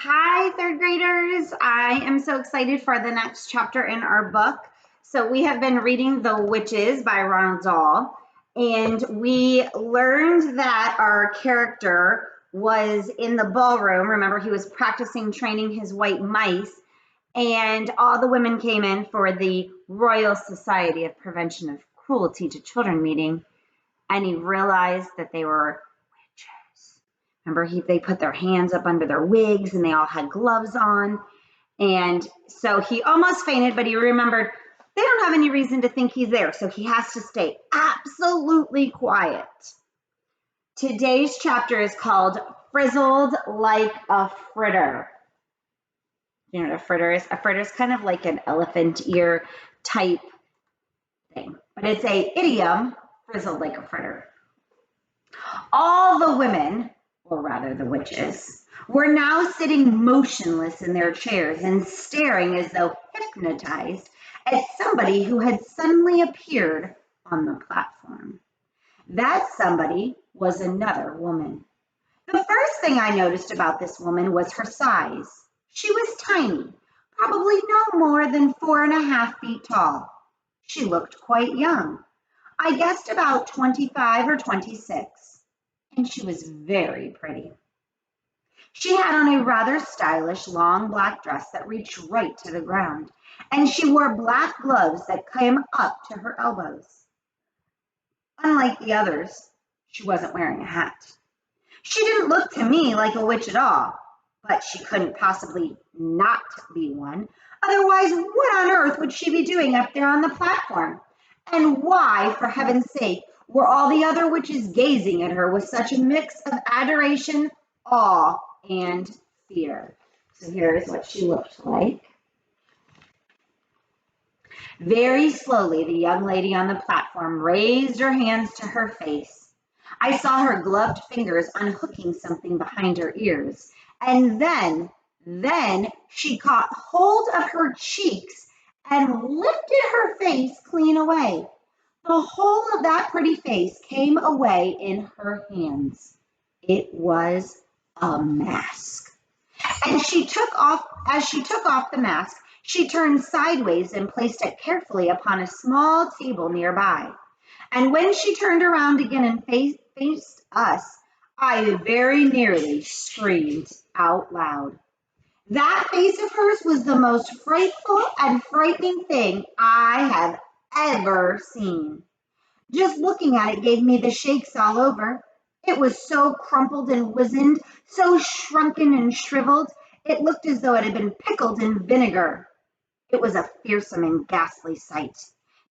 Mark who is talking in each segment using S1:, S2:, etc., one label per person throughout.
S1: Hi, third graders. I am so excited for the next chapter in our book. So, we have been reading The Witches by Ronald Dahl, and we learned that our character was in the ballroom. Remember, he was practicing training his white mice, and all the women came in for the Royal Society of Prevention of Cruelty to Children meeting, and he realized that they were witches. Remember, they put their hands up under their wigs and they all had gloves on. And so he almost fainted, but he remembered they don't have any reason to think he's there. So he has to stay absolutely quiet. Today's chapter is called Frizzled Like a Fritter. You know what a fritter is? A fritter is kind of like an elephant ear type thing, but it's an idiom, frizzled like a fritter. All the women, or rather the witches, were now sitting motionless in their chairs and staring as though hypnotized at somebody who had suddenly appeared on the platform. That somebody was another woman. The first thing I noticed about this woman was her size. She was tiny, probably no more than 4.5 feet tall. She looked quite young. I guessed about 25 or 26. And she was very pretty. She had on a rather stylish long black dress that reached right to the ground, and she wore black gloves that came up to her elbows. Unlike the others, she wasn't wearing a hat. She didn't look to me like a witch at all, but she couldn't possibly not be one. Otherwise, what on earth would she be doing up there on the platform? And why, for heaven's sake, were all the other witches gazing at her with such a mix of adoration, awe, and fear? So here's what she looked like. Very slowly, the young lady on the platform raised her hands to her face. I saw her gloved fingers unhooking something behind her ears, and then she caught hold of her cheeks and lifted her face clean away. The whole of that pretty face came away in her hands. It was a mask. And as she took off the mask, she turned sideways and placed it carefully upon a small table nearby. And when she turned around again and faced us, I very nearly screamed out loud. That face of hers was the most frightful and frightening thing I have ever seen. Just looking at it gave me the shakes all over. It was so crumpled and wizened, so shrunken and shriveled, it looked as though it had been pickled in vinegar. It was a fearsome and ghastly sight.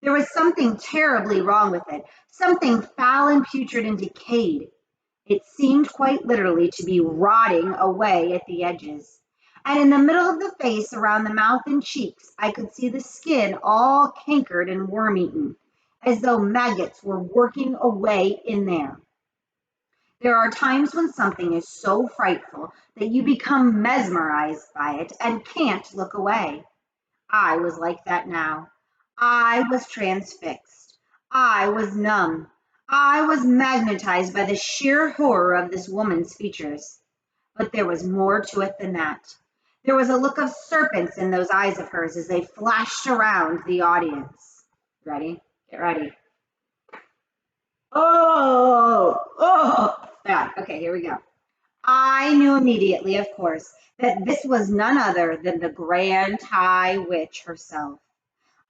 S1: There was something terribly wrong with it, something foul and putrid and decayed. It seemed quite literally to be rotting away at the edges. And in the middle of the face, around the mouth and cheeks, I could see the skin all cankered and worm-eaten, as though maggots were working away in there. There are times when something is so frightful that you become mesmerized by it and can't look away. I was like that now. I was transfixed. I was numb. I was magnetized by the sheer horror of this woman's features. But there was more to it than that. There was a look of serpents in those eyes of hers as they flashed around the audience. Ready? Get ready. Oh, bad. Okay, here we go. I knew immediately, of course, that this was none other than the Grand High Witch herself.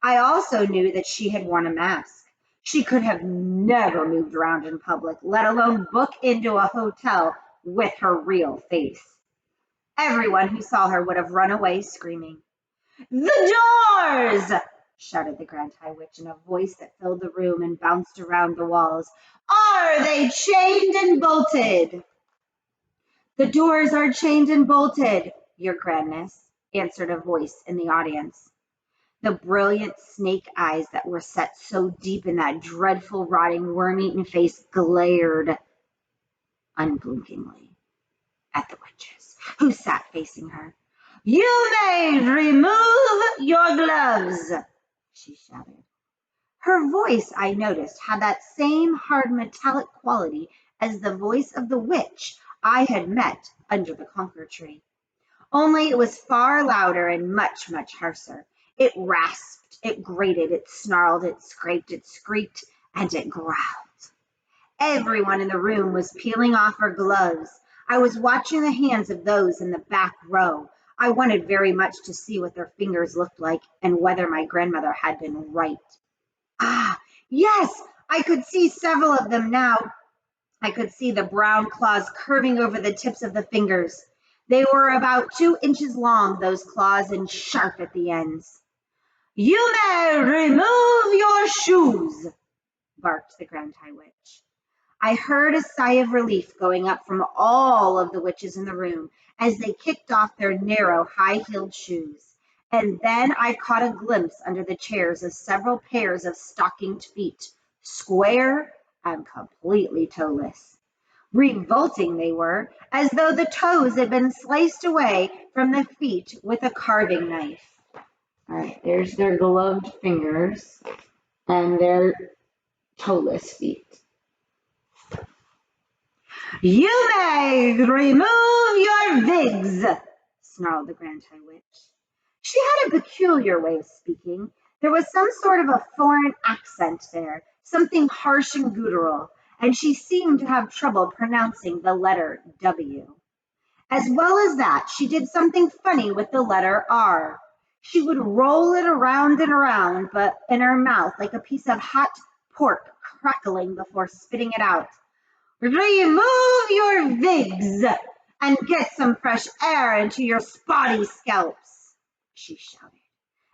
S1: I also knew that she had worn a mask. She could have never moved around in public, let alone book into a hotel with her real face. Everyone who saw her would have run away screaming. "The doors!" shouted the Grand High Witch in a voice that filled the room and bounced around the walls. "Are they chained and bolted?" "The doors are chained and bolted, Your Grandness," answered a voice in the audience. The brilliant snake eyes that were set so deep in that dreadful, rotting, worm-eaten face glared unblinkingly at the witches, who sat facing her. "You may remove your gloves," she shouted. Her voice, I noticed, had that same hard metallic quality as the voice of the witch I had met under the conker tree. only it was far louder and much, much harsher. It rasped, it grated, it snarled, it scraped, it squeaked, and it growled. Everyone in the room was peeling off her gloves. I was watching the hands of those in the back row. I wanted very much to see what their fingers looked like and whether my grandmother had been right. Ah, yes, I could see several of them now. I could see the brown claws curving over the tips of the fingers. They were about 2 inches long, those claws, and sharp at the ends. You may remove your shoes, barked the Grand High Witch. I heard a sigh of relief going up from all of the witches in the room as they kicked off their narrow, high-heeled shoes. And then I caught a glimpse under the chairs of several pairs of stockinged feet, square and completely toeless. Revolting they were, as though the toes had been sliced away from the feet with a carving knife. All right, there's their gloved fingers and their toeless feet. You may remove your wigs, snarled the Grand High Witch. She had a peculiar way of speaking. There was some sort of a foreign accent there, something harsh and guttural, and she seemed to have trouble pronouncing the letter W. As well as that, she did something funny with the letter R. She would roll it around and around, but in her mouth like a piece of hot pork crackling before spitting it out. Remove your wigs and get some fresh air into your spotty scalps, she shouted.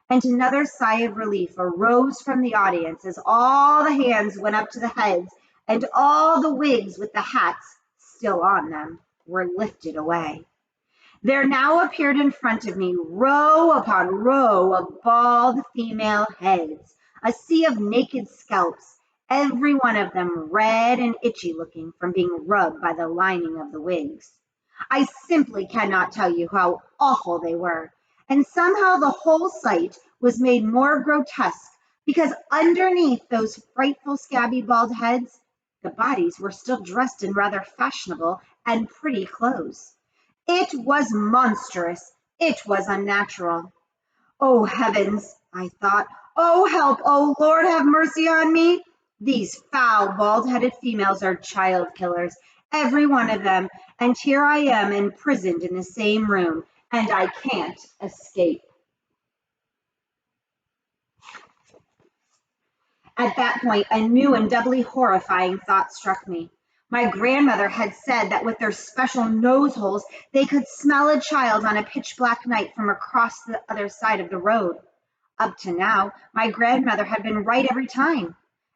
S1: And another sigh of relief arose from the audience as all the hands went up to the heads and all the wigs with the hats still on them were lifted away. There now appeared in front of me row upon row of bald female heads, a sea of naked scalps, every one of them red and itchy looking from being rubbed by the lining of the wigs. I simply cannot tell you how awful they were, and somehow the whole sight was made more grotesque because underneath those frightful scabby bald heads, the bodies were still dressed in rather fashionable and pretty clothes. It was monstrous. It was unnatural. Oh, heavens, I thought. Oh, help. Oh, Lord, have mercy on me. These foul, bald-headed females are child killers, every one of them, and here I am imprisoned in the same room, and I can't escape. At that point, a new and doubly horrifying thought struck me. My grandmother had said that with their special nose holes, they could smell a child on a pitch-black night from across the other side of the road. Up to now, my grandmother had been right every time.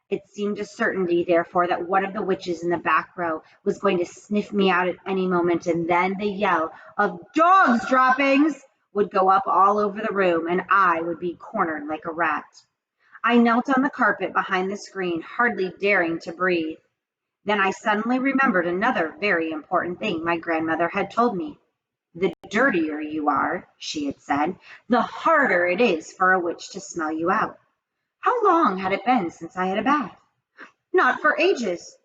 S1: It seemed a certainty, therefore, that one of the witches in the back row was going to sniff me out at any moment, and then the yell of "Dogs droppings!" would go up all over the room, and I would be cornered like a rat. I knelt on the carpet behind the screen, hardly daring to breathe. Then I suddenly remembered another very important thing my grandmother had told me. The dirtier you are, she had said, the harder it is for a witch to smell you out. How long had it been since I had a bath? Not for ages.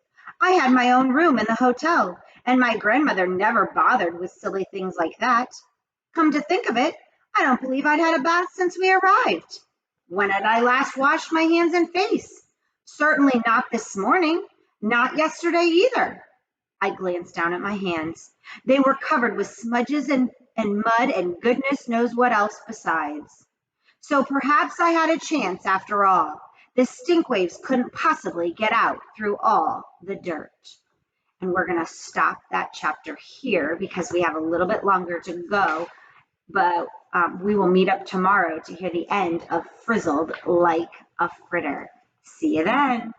S1: I had my own room in the hotel, and my grandmother never bothered with silly things like that. Come to think of it, I don't believe I'd had a bath since we arrived. When had I last washed my hands and face? Certainly not this morning, not yesterday either. I glanced down at my hands. They were covered with smudges and mud and goodness knows what else besides. So perhaps I had a chance after all. The stink waves couldn't possibly get out through all the dirt. And we're going to stop that chapter here because we have a little bit longer to go. But we will meet up tomorrow to hear the end of Frizzled like a Fritter. See you then.